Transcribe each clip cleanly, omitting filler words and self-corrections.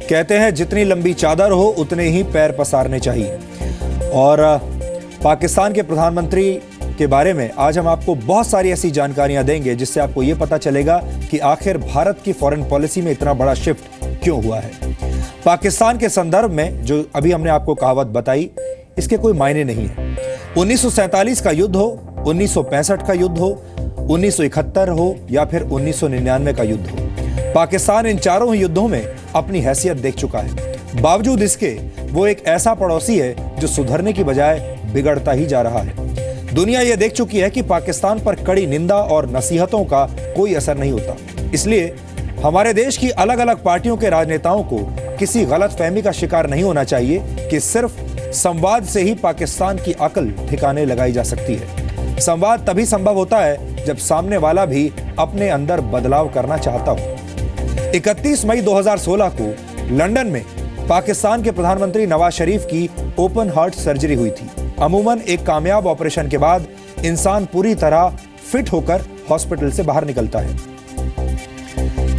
कहते हैं जितनी लंबी चादर हो उतने ही पैर पसारने चाहिए। और पाकिस्तान के प्रधानमंत्री के बारे में आज हम आपको बहुत सारी ऐसी जानकारियां देंगे जिससे आपको ये पता चलेगा कि आखिर भारत की फॉरेन पॉलिसी में इतना बड़ा शिफ्ट क्यों हुआ है। पाकिस्तान के संदर्भ में जो अभी हमने आपको कहावत बताई, इसके कोई मायने नहीं है। 1947 का युद्ध हो, 1965 का युद्ध हो, 1971 हो या फिर 1999 का युद्ध हो, पाकिस्तान इन चारों युद्धों में अपनी हैसियत देख चुका है। बावजूद इसके वो एक ऐसा पड़ोसी है जो सुधरने की बजाय बिगड़ता ही जा रहा है। दुनिया ये देख चुकी है कि पाकिस्तान पर कड़ी निंदा और नसीहतों का कोई असर नहीं होता। इसलिए हमारे देश की अलग अलग पार्टियों के राजनेताओं को किसी गलतफहमी का शिकार नहीं होना चाहिए कि सिर्फ संवाद से ही पाकिस्तान की अकल ठिकाने लगाई जा सकती है। संवाद तभी संभव होता है जब सामने वाला भी अपने अंदर बदलाव करना चाहता हो। 31 मई 2016 को लंदन में पाकिस्तान के प्रधानमंत्री नवाज शरीफ की ओपन हार्ट सर्जरी हुई थी। अमूमन एक कामयाब ऑपरेशन के बाद इंसान पूरी तरह फिट होकर हॉस्पिटल से बाहर निकलता है,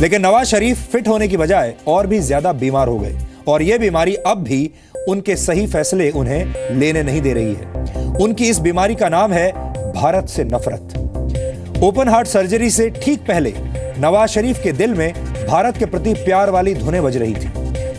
लेकिन नवाज शरीफ फिट होने की बजाय और भी ज्यादा बीमार हो गए और यह बीमारी अब भी उनके सही फैसले उन्हें लेने नहीं दे रही है। उनकी इस बीमारी का नाम है भारत से नफरत। ओपन हार्ट सर्जरी से ठीक पहले नवाज शरीफ के दिल में भारत के प्रति प्यार वाली धुनें बज रही थी,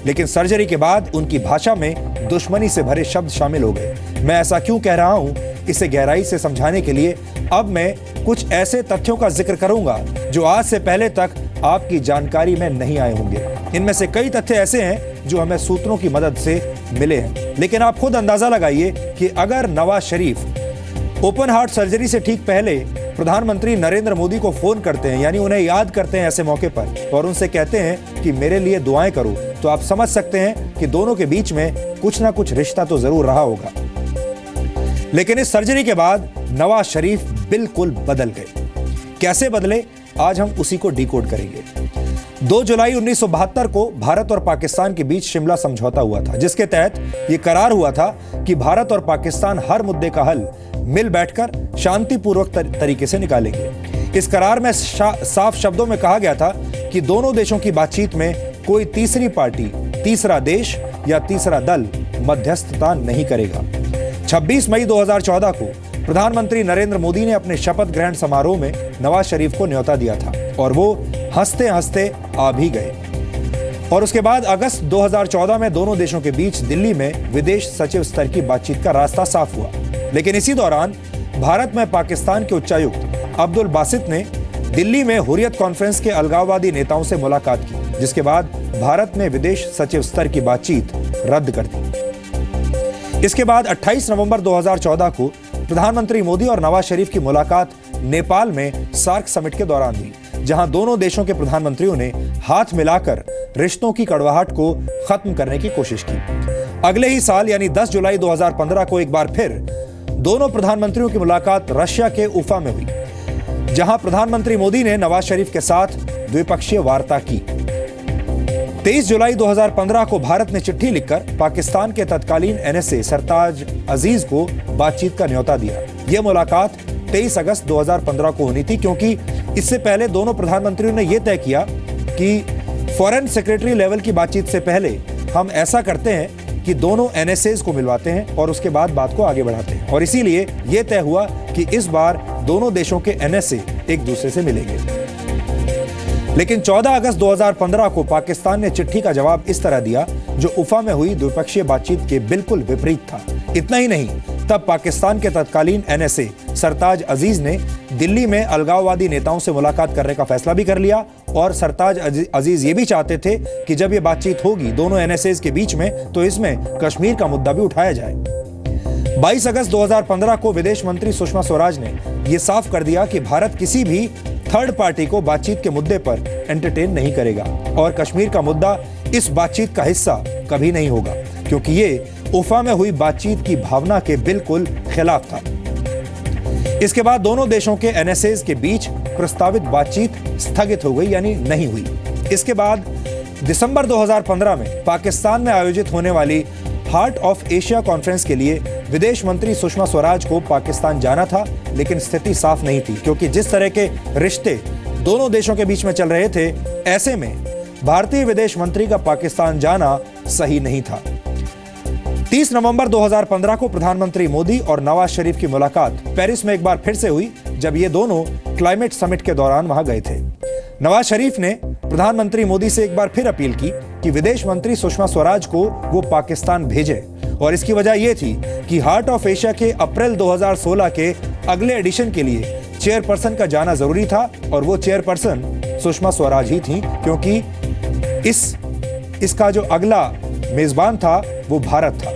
लेकिन सर्जरी के बाद उनकी भाषा में दुश्मनी से भरे शब्द शामिल हो गए। मैं ऐसा क्यों कह रहा हूं, इसे गहराई से समझाने के लिए अब मैं कुछ ऐसे तथ्यों का जिक्र करूंगा जो आज से पहले तक आपकी जानकारी में नहीं आए होंगे। इनमें से कई तथ्य ऐसे हैं जो हमें सूत्रों की मदद से मिले हैं, लेकिन आप खुद अंदाजा लगाइए कि अगर Nawaz Sharif open heart surgery से ठीक पहले प्रधानमंत्री नरेंद्र मोदी को फोन करते हैं, यानी उन्हें याद करते हैं ऐसे मौके पर और उनसे कहते हैं कि मेरे लिए दुआएं करो, तो आप समझ सकते हैं कि दोनों के बीच में कुछ ना कुछ रिश्ता तो जरूर रहा होगा। लेकिन इस सर्जरी के बाद नवाज शरीफ बिल्कुल बदल गए। कैसे बदले, आज हम उसी को डिकोड करेंगे। 2 जुलाई 1972 को भारत और पाकिस्तान के बीच शिमला समझौता हुआ था, जिसके तहत यह करार हुआ था कि भारत और पाकिस्तान हर मुद्दे का हल मिल बैठकर शांतिपूर्वक तरीके से निकालेंगे। इस करार में साफ शब्दों में कहा गया था कि दोनों देशों की बातचीत में कोई तीसरी पार्टी, तीसरा देश या तीसरा दल मध्यस्थता नहीं करेगा। 26 मई 2014 को प्रधानमंत्री नरेंद्र मोदी ने अपने शपथ ग्रहण समारोह में नवाज शरीफ को न्योता दिया था और वो हंसते हंसते आ भी गए। और उसके बाद अगस्त 2014 में दोनों देशों के बीच दिल्ली में विदेश सचिव स्तर की बातचीत का रास्ता साफ हुआ। लेकिन इसी दौरान भारत में पाकिस्तान के उच्चायुक्त अब्दुल बासित ने दिल्ली में हुर्रियत कॉन्फ्रेंस के अलगाववादी नेताओं से मुलाकात की, जिसके बाद भारत ने विदेश सचिव स्तर की बातचीत रद्द कर दी। इसके बाद 28 नवंबर 2014 को प्रधानमंत्री मोदी और नवाज शरीफ की मुलाकात नेपाल में सार्क समिट के दौरान हुई, जहां दोनों देशों के प्रधानमंत्रियों ने हाथ मिलाकर रिश्तों की कड़वाहट को खत्म करने की कोशिश की। अगले ही साल यानी 10 जुलाई 2015 को एक बार फिर दोनों प्रधानमंत्रियों की मुलाकात रशिया के उफा में हुई, जहां प्रधानमंत्री मोदी ने नवाज शरीफ के साथ द्विपक्षीय वार्ता की। 23 जुलाई 2015 को भारत ने चिट्ठी लिखकर पाकिस्तान के तत्कालीन एनएसए सरताज अजीज को बातचीत का न्योता दिया। यह मुलाकात 23 अगस्त 2015 को होनी थी, क्योंकि इससे पहले दोनों प्रधानमंत्रियों ने यह तय किया कि फॉरेन सेक्रेटरी लेवल की बातचीत से पहले हम ऐसा करते हैं कि दोनों एनएसएज को मिलवाते हैं और उसके बाद बात को आगे बढ़ाते हैं। और इसीलिए यह तय हुआ कि इस बार दोनों देशों के एनएसए एक दूसरे से मिलेंगे। लेकिन 14 अगस्त 2015 को पाकिस्तान ने चिट्ठी का जवाब इस तरह दिया जो उफा में हुई द्विपक्षीय बातचीत के बिल्कुल विपरीत था। इतना ही नहीं, तब पाकिस्तान के तत्कालीन एनएसए सरताज अजीज ने दिल्ली में अलगाववादी नेताओं से मुलाकात करने का फैसला भी कर लिया और सरताज अजीज ये भी चाहते थे कि जब ये बातचीत होगी दोनों एनएसएज के बीच में, तो इसमें कश्मीर का मुद्दा भी उठाया जाए। 22 अगस्त 2015 को विदेश मंत्री सुषमा स्वराज ने यह साफ कर दिया कि भारत किसी भी थर्ड पार्टी को बातचीत के मुद्दे पर एंटरटेन नहीं करेगा और कश्मीर का मुद्दा इस बातचीत का हिस्सा कभी नहीं होगा, क्योंकि ये उफा में हुई बातचीत की भावना के बिल्कुल खिलाफ था। इसके बाद दोनों देशों के एनएसएज के बीच प्रस्तावित बातचीत स्थगित हो गई, यानी नहीं हुई। इसके बाद दिसंबर 2015 में पाकिस्तान में आयोजित होने वाली हार्ट ऑफ एशिया कॉन्फ्रेंस के लिए विदेश मंत्री सुषमा स्वराज को पाकिस्तान जाना था, लेकिन स्थिति साफ नहीं थी, क्योंकि जिस तरह के रिश्ते दोनों देशों के बीच में चल रहे थे, ऐसे में भारतीय विदेश मंत्री का पाकिस्तान जाना सही नहीं था। 30 नवंबर 2015 को प्रधानमंत्री मोदी और नवाज शरीफ की मुलाकात पेरिस में एक बार फिर से हुई, जब ये दोनों क्लाइमेट समिट के दौरान वहां गए थे। नवाज शरीफ ने प्रधानमंत्री मोदी से एक बार फिर अपील की कि विदेश मंत्री सुषमा स्वराज को वो पाकिस्तान भेजे, और इसकी वजह यह थी कि हार्ट ऑफ एशिया के अप्रैल 2016 के अगले एडिशन के लिए चेयरपर्सन का जाना जरूरी था, और वो चेयरपर्सन सुषमा स्वराज ही थी, क्योंकि इसका जो अगला मेजबान था वो भारत था।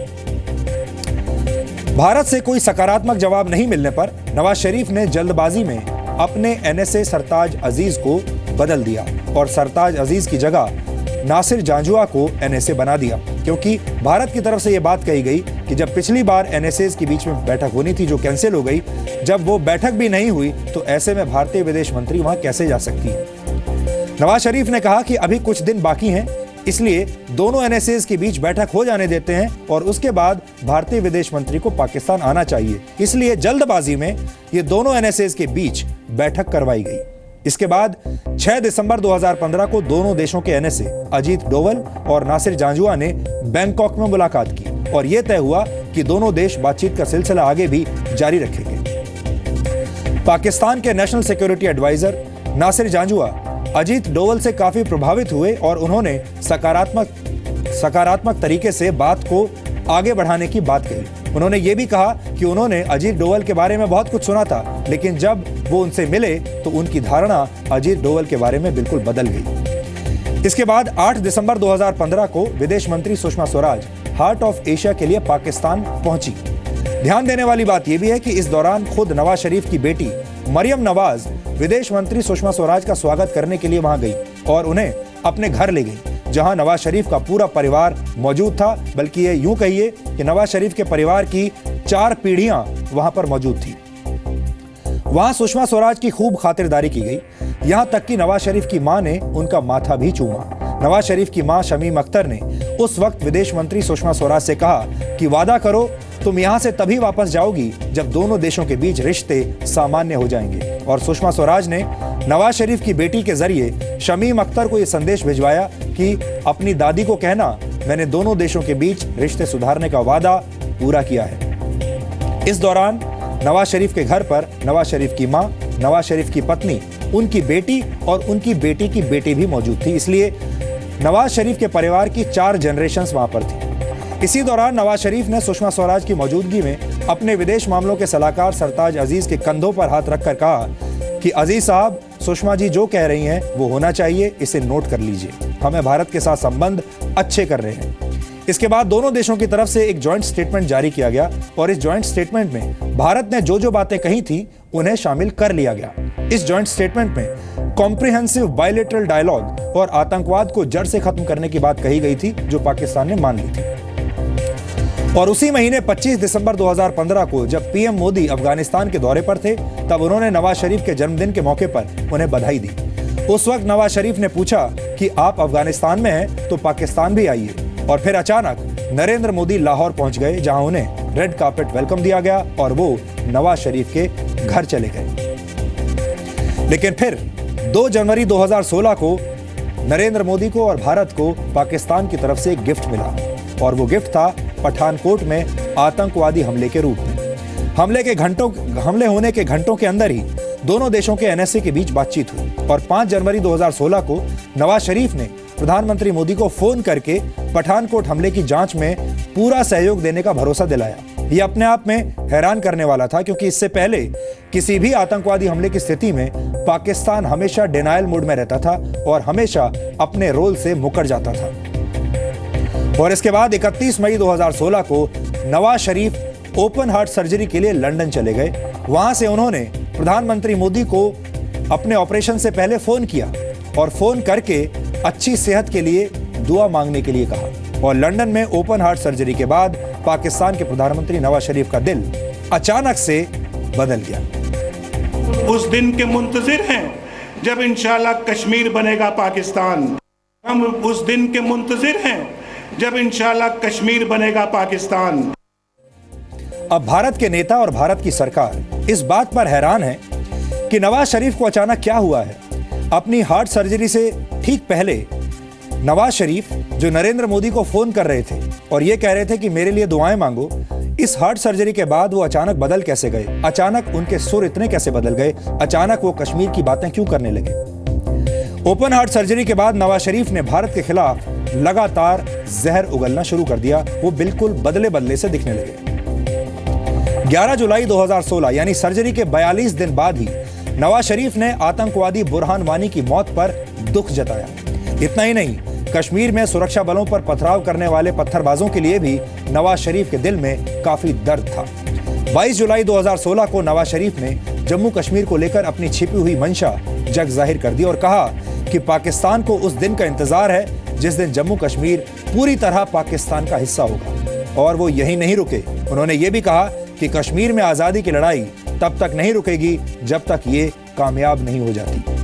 भारत से कोई सकारात्मक जवाब नहीं मिलने पर नवाज शरीफ ने जल्दबाजी में अपने एनएसए सरताज अजीज को बदल दिया और सरताज अजीज की जगह नासिर जांजुआ को एनएसए बना दिया, क्योंकि भारत की तरफ से यह बात कही गई कि जब पिछली बार एनएसए के बीच में बैठक होनी थी जो कैंसिल हो गई, जब वो बैठक भी नहीं हुई तो ऐसे में भारतीय विदेश मंत्री वहां कैसे जा सकती है। नवाज शरीफ ने कहा कि अभी कुछ दिन बाकी हैं, इसलिए दोनों एनएसए के बीच बैठक हो जाने देते हैं और उसके बाद भारतीय विदेश मंत्री को पाकिस्तान आना चाहिए। इसलिए जल्दबाजी में ये दोनों एनएसए के बीच बैठक करवाई गई। इसके बाद 6 दिसंबर 2015 को दोनों देशों के एनएसए अजीत डोवल और नासिर जांजुआ ने बैंकॉक में मुलाकात की और यह तय हुआ कि दोनों देश बातचीत का सिलसिला आगे भी जारी रखेंगे। पाकिस्तान के national security adviser Nasir Janjua Ajit Doval से काफी प्रभावित हुए और उन्होंने सकारात्मक तरीके से बात को आगे बढ़ाने की बात कही। उन्होंने ये भी कहा कि उन्होंने अजीत डोवल के बारे में बहुत कुछ सुना था, लेकिन जब वो उनसे मिले तो उनकी धारणा अजीत डोवल के बारे में बिल्कुल बदल गई। इसके बाद 8 दिसंबर 2015 को विदेश मंत्री Sushma Swaraj heart of Asia के लिए पाकिस्तान पहुंची। ध्यान देने वाली बात यह भी है कि इस दौरान खुद नवाज शरीफ की बेटी मरियम नवाज विदेश मंत्री सुषमा स्वराज का स्वागत करने के लिए वहां गई और उन्हें अपने घर ले गई, जहां नवाज शरीफ का पूरा परिवार मौजूद था। बल्कि ये यूं कहिए कि नवाज शरीफ के परिवार की 4 पीढ़ियां वहां पर मौजूद थी। वहां सुषमा स्वराज की खूब खातिरदारी की गई, यहां तक कि नवाज शरीफ की मां ने उनका माथा भी चूमा। नवाज शरीफ की मां शमीम अख्तर ने उस वक्त विदेश मंत्री सुषमा स्वराज से कहा कि वादा करो तुम यहां से तभी वापस जाओगी जब दोनों देशों के बीच रिश्ते सामान्य हो जाएंगे। और सुषमा स्वराज ने नवाज शरीफ की बेटी के जरिए शमीम अख्तर को यह संदेश भिजवाया कि अपनी दादी को कहना मैंने दोनों देशों के बीच रिश्ते सुधारने का वादा पूरा किया है। इस दौरान नवाज शरीफ के घर पर नवाज शरीफ की मां, नवाज शरीफ की पत्नी, उनकी बेटी और उनकी बेटी की बेटी भी मौजूद थी। इसलिए नवाज शरीफ के परिवार की 4 जनरेशंस वहां पर थी। इसी दौरान नवाज शरीफ ने सुषमा स्वराज की मौजूदगी में अपने विदेश मामलों के सलाहकार सरताज अजीज के कंधों पर हाथ रखकर कहा कि अजीज साहब, सुषमा जी जो कह रही हैं वो होना चाहिए, इसे नोट कर लीजिए, हमें भारत के साथ संबंध अच्छे कर रहे हैं। इसके बाद दोनों देशों की तरफ से एक जॉइंट स्टेटमेंट जारी किया गया और इस जॉइंट स्टेटमेंट में भारत ने जो बातें कही थी उन्हें शामिल कर लिया गया। इस जॉइंट स्टेटमेंट में कॉम्प्रिहेंसिव बायलैटरल डायलॉग और आतंकवाद को जड़ से खत्म करने की बात कही गई थी, जो पाकिस्तान ने मान ली थी। और उसी महीने 25 दिसंबर 2015 को जब पीएम मोदी अफगानिस्तान के दौरे पर थे, तब उन्होंने नवाज शरीफ के जन्मदिन के मौके पर उन्हें बधाई दी। उस वक्त नवाज शरीफ ने पूछा कि आप अफगानिस्तान में हैं तो पाकिस्तान भी आइए, और फिर अचानक नरेंद्र मोदी लाहौर पहुंच गए, जहां उन्हें रेड कार्पेट वेलकम दिया गया और वो नवाज शरीफ के घर चले गए। लेकिन फिर 2 जनवरी 2016 को नरेंद्र मोदी को और भारत को पाकिस्तान की तरफ से एक गिफ्ट मिला, और वो गिफ्ट था पठानकोट में आतंकवादी हमले के रूप में। हमले होने के घंटों के अंदर ही दोनों देशों के एनएसए के बीच बातचीत हुई और 5 जनवरी 2016 को नवाज शरीफ ने प्रधानमंत्री मोदी को फोन करके पठानकोट हमले की जांच में पूरा सहयोग देने का भरोसा दिलाया। यह अपने आप में हैरान करने वाला था, क्योंकि इससे पहले किसी भी आतंकवादी हमले की स्थिति में पाकिस्तान हमेशा डिनायल मोड में रहता था और हमेशा अपने रोल से मुकर जाता था। और इसके बाद 31 मई 2016 को Nawaz Sharif open heart surgery के लिए लंदन चले गए। वहां से उन्होंने प्रधानमंत्री मोदी को अपने ऑपरेशन से पहले फोन किया और फोन करके अच्छी सेहत के लिए दुआ मांगने के लिए कहा। और लंदन में ओपन हार्ट सर्जरी के बाद पाकिस्तान के प्रधानमंत्री नवाज शरीफ का दिल अचानक से बदल गया। उस दिन के मुंतजिर हैं जब इंशाल्लाह कश्मीर बनेगा पाकिस्तान। हम उस दिन के मुंतजिर हैं जब इंशाल्लाह कश्मीर बनेगा पाकिस्तान। अब भारत के नेता और भारत की सरकार इस बात पर हैरान है कि नवाज शरीफ को अचानक क्या हुआ है। अपनी हार्ट सर्जरी से ठीक पहले नवाज शरीफ जो नरेंद्र मोदी को फोन कर रहे थे और ये कह रहे थे कि मेरे लिए दुआएं मांगो, इस हार्ट सर्जरी के बाद वो अचानक बदल कैसे गए? अचानक उनके सुर इतने कैसे बदल गए? अचानक वो कश्मीर की बातें क्यों करने लगे? ओपन हार्ट सर्जरी के बाद नवाज शरीफ ने भारत के खिलाफ लगातार जहर उगलना शुरू कर दिया। वो बिल्कुल बदले बदले से दिखने लगे। 11 जुलाई 2016 यानी सर्जरी के 42 दिन बाद ही नवाज शरीफ ने आतंकवादी बुरहान वानी की मौत पर दुख जताया। इतना ही नहीं, कश्मीर में सुरक्षा बलों पर पथराव करने वाले पत्थरबाजों के लिए भी नवाज शरीफ के दिल में काफी दर्द था। 22 जुलाई 2016 को नवाज शरीफ ने जम्मू कश्मीर को लेकर अपनी छिपी हुई मंशा जग जाहिर कर दी और कहा कि पाकिस्तान को उस दिन का इंतजार है जिस दिन जम्मू कश्मीर पूरी तरह पाकिस्तान का हिस्सा होगा। और वो यही नहीं रुके, उन्होंने ये भी कहा कि कश्मीर में आजादी की लड़ाई तब तक नहीं रुकेगी जब तक ये कामयाब नहीं हो जाती।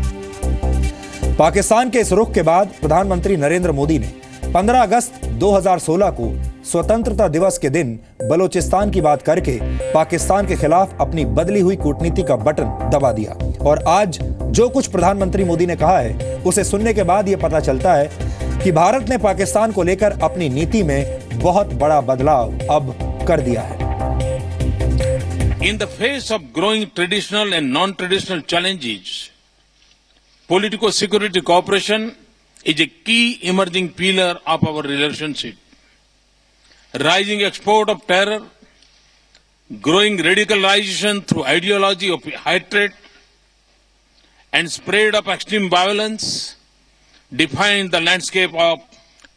पाकिस्तान के इस रुख के बाद प्रधानमंत्री नरेंद्र मोदी ने 15 अगस्त 2016 को स्वतंत्रता दिवस के दिन बलूचिस्तान की बात करके पाकिस्तान के खिलाफ अपनी बदली हुई कूटनीति का बटन दबा दिया। और आज जो कुछ प्रधानमंत्री मोदी ने कहा है उसे सुनने के बाद यह पता चलता है कि भारत ने पाकिस्तान को लेकर अपनी नीति में बहुत बड़ा बदलाव अब कर दिया है। In the face of growing traditional and non-traditional challenges, politico-security cooperation is a key emerging pillar of our relationship. Rising export of terror, growing radicalization through ideology of hatred, and spread of extreme violence define the landscape of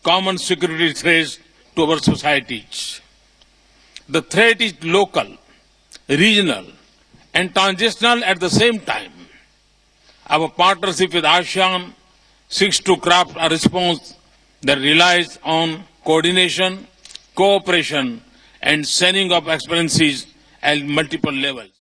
common security threats to our societies. The threat is local, regional, and transitional at the same time. Our partnership with ASEAN seeks to craft a response that relies on coordination, cooperation, and sharing of experiences at multiple levels.